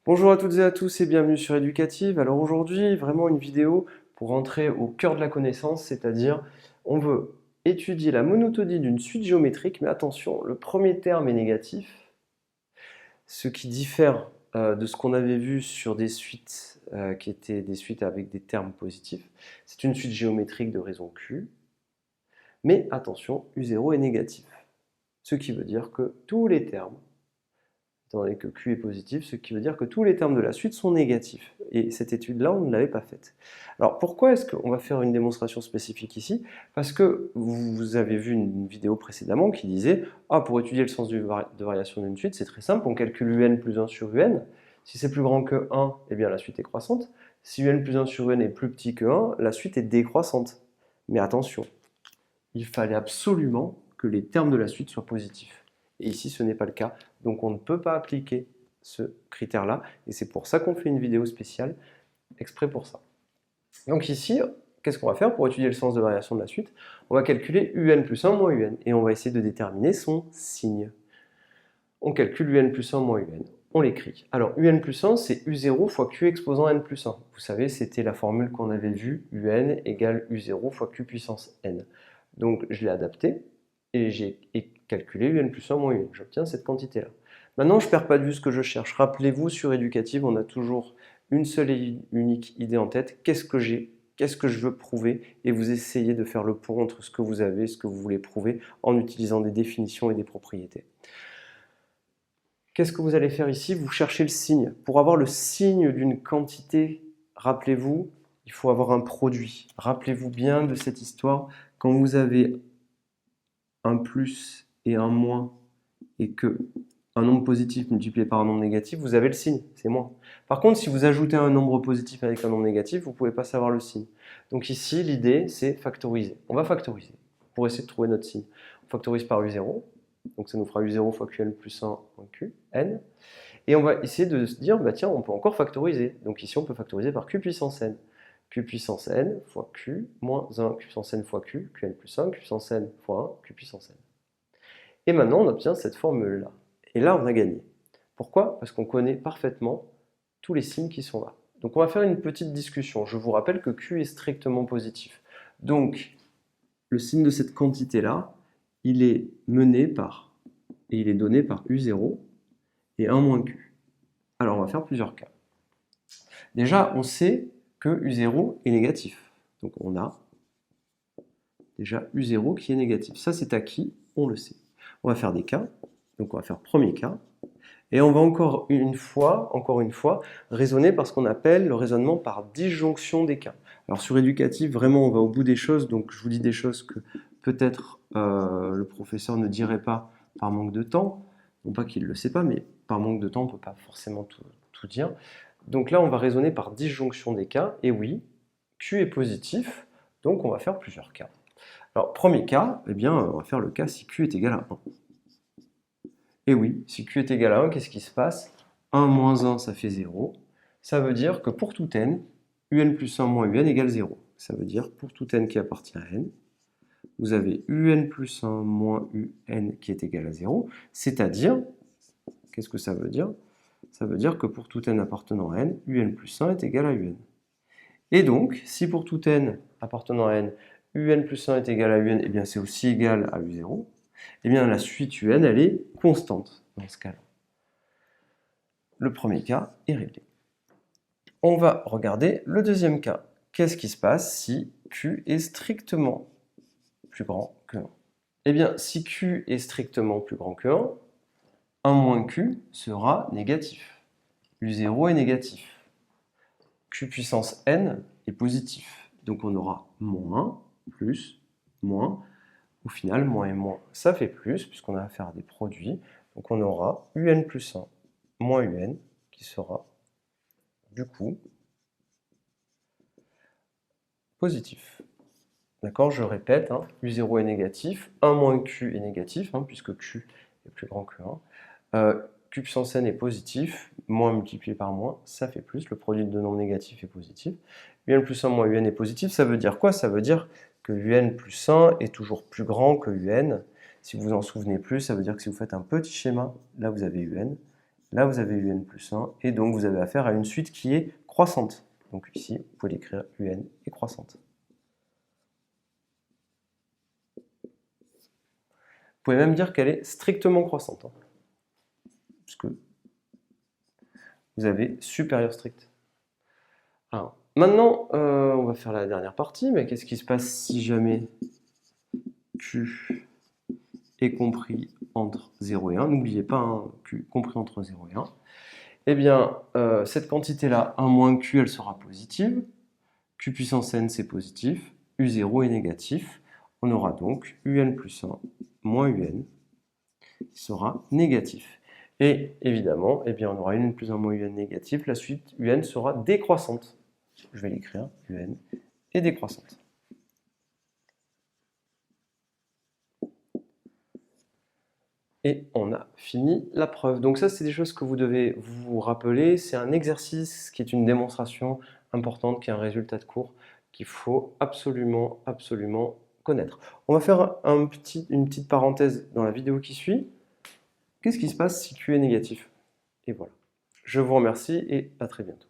Bonjour à toutes et à tous et bienvenue sur Éducative. Alors aujourd'hui, vraiment une vidéo pour rentrer au cœur de la connaissance, c'est-à-dire on veut étudier la monotonie d'une suite géométrique, mais attention, le premier terme est négatif, ce qui diffère de ce qu'on avait vu sur des suites qui étaient des suites avec des termes positifs. C'est une suite géométrique de raison Q, mais attention, U0 est négatif, ce qui veut dire que tous les termes étant donné que Q est positif, ce qui veut dire que tous les termes de la suite sont négatifs. Et cette étude-là, on ne l'avait pas faite. Alors pourquoi est-ce qu'on va faire une démonstration spécifique ici? Parce que vous avez vu une vidéo précédemment qui disait « pour étudier le sens de variation d'une suite, c'est très simple, on calcule un plus 1 sur un. Si c'est plus grand que 1, eh bien la suite est croissante. Si un plus 1 sur un est plus petit que 1, la suite est décroissante. » Mais attention, il fallait absolument que les termes de la suite soient positifs. Et ici, ce n'est pas le cas. Donc, on ne peut pas appliquer ce critère-là. Et c'est pour ça qu'on fait une vidéo spéciale exprès pour ça. Donc ici, qu'est-ce qu'on va faire pour étudier le sens de variation de la suite? On va calculer un plus 1 moins un. Et on va essayer de déterminer son signe. On calcule un plus 1 moins un. On l'écrit. Alors, un plus 1, c'est u0 fois q exposant n plus 1. Vous savez, c'était la formule qu'on avait vue, un égale u0 fois q puissance n. Donc, je l'ai adapté et j'ai calculé un plus 1 moins un. J'obtiens cette quantité-là. Maintenant, je ne perds pas de vue ce que je cherche. Rappelez-vous, sur Éducative, on a toujours une seule et unique idée en tête. Qu'est-ce que j'ai? Qu'est-ce que je veux prouver? Et vous essayez de faire le pont entre ce que vous avez et ce que vous voulez prouver en utilisant des définitions et des propriétés. Qu'est-ce que vous allez faire ici? Vous cherchez le signe. Pour avoir le signe d'une quantité, rappelez-vous, il faut avoir un produit. Rappelez-vous bien de cette histoire. Quand vous avez un plus et un moins, et que un nombre positif multiplié par un nombre négatif, vous avez le signe, c'est moins. Par contre, si vous ajoutez un nombre positif avec un nombre négatif, vous ne pouvez pas savoir le signe. Donc ici, l'idée, c'est factoriser. On va factoriser pour essayer de trouver notre signe. On factorise par u0, donc ça nous fera u0 fois qn plus 1 en qn. Et on va essayer de se dire, bah tiens, on peut encore factoriser. Donc ici, on peut factoriser par q puissance n. Q puissance n fois q moins 1 q puissance n fois q, qn plus 1, q puissance n fois 1, q puissance n. Et maintenant, on obtient cette formule-là. Et là, on a gagné. Pourquoi? Parce qu'on connaît parfaitement tous les signes qui sont là. Donc on va faire une petite discussion. Je vous rappelle que Q est strictement positif. Donc, le signe de cette quantité-là, il est mené par, et il est donné par U0 et 1 moins Q. Alors, on va faire plusieurs cas. Déjà, on sait que U0 est négatif. Donc, on a déjà U0 qui est négatif. Ça, c'est acquis, on le sait. On va faire des cas. Donc, on va faire premier cas. Et on va encore une fois, raisonner par ce qu'on appelle le raisonnement par disjonction des cas. Alors sur éducatif, vraiment, on va au bout des choses, donc je vous dis des choses que peut-être le professeur ne dirait pas par manque de temps. Non pas qu'il ne le sait pas, mais par manque de temps, on ne peut pas forcément tout dire. Donc là, on va raisonner par disjonction des cas, et oui, Q est positif, donc on va faire plusieurs cas. Alors, premier cas, eh bien, on va faire le cas si Q est égal à 1. Et oui, si Q est égal à 1, qu'est-ce qui se passe? 1 moins 1, ça fait 0. Ça veut dire que pour tout n, un plus 1 moins un égale 0. Ça veut dire pour tout n qui appartient à n, vous avez un plus 1 moins un qui est égal à 0. C'est-à-dire, qu'est-ce que ça veut dire? Ça veut dire que pour tout n appartenant à n, un plus 1 est égal à un. Et donc, si pour tout n appartenant à n, un plus 1 est égal à un, et bien c'est aussi égal à u0, et bien la suite un, elle est constante dans ce cas-là. Le premier cas est réglé. On va regarder le deuxième cas. Qu'est-ce qui se passe si Q est strictement plus grand que 1? Eh bien, si Q est strictement plus grand que 1, 1 moins Q sera négatif. U0 est négatif. Q puissance n est positif. Donc on aura moins, plus, moins. Au final, moins et moins, ça fait plus, puisqu'on a affaire à des produits. Donc on aura un plus 1 moins un qui sera, du coup, positif. D'accord, je répète, hein, U0 est négatif, 1 moins Q est négatif, hein, puisque Q est plus grand que 1. Q puissance n est positif, moins multiplié par moins, ça fait plus, le produit de deux nombres négatifs est positif. Un plus 1 moins un est positif, ça veut dire quoi? Ça veut dire que un plus 1 est toujours plus grand que un. Si vous vous en souvenez plus, ça veut dire que si vous faites un petit schéma, là vous avez un, Là, vous avez un plus 1, et donc vous avez affaire à une suite qui est croissante. Donc ici, vous pouvez l'écrire un est croissante. Vous pouvez même dire qu'elle est strictement croissante, hein, puisque vous avez supérieur strict. Alors, maintenant, on va faire la dernière partie, mais qu'est-ce qui se passe si jamais Q est compris entre 0 et 1? N'oubliez pas, hein, Q compris entre 0 et 1. Eh bien, cette quantité-là, 1 moins Q, elle sera positive. Q puissance n, c'est positif. U0 est négatif. On aura donc un plus 1 moins un qui sera négatif. Et évidemment, eh bien, on aura un plus 1 moins un négatif. La suite un sera décroissante. Je vais l'écrire, un est décroissante. Et on a fini la preuve. Donc ça, c'est des choses que vous devez vous rappeler. C'est un exercice qui est une démonstration importante, qui est un résultat de cours qu'il faut absolument, absolument connaître. On va faire une petite parenthèse dans la vidéo qui suit. Qu'est-ce qui se passe si Q est négatif? Et voilà. Je vous remercie et à très bientôt.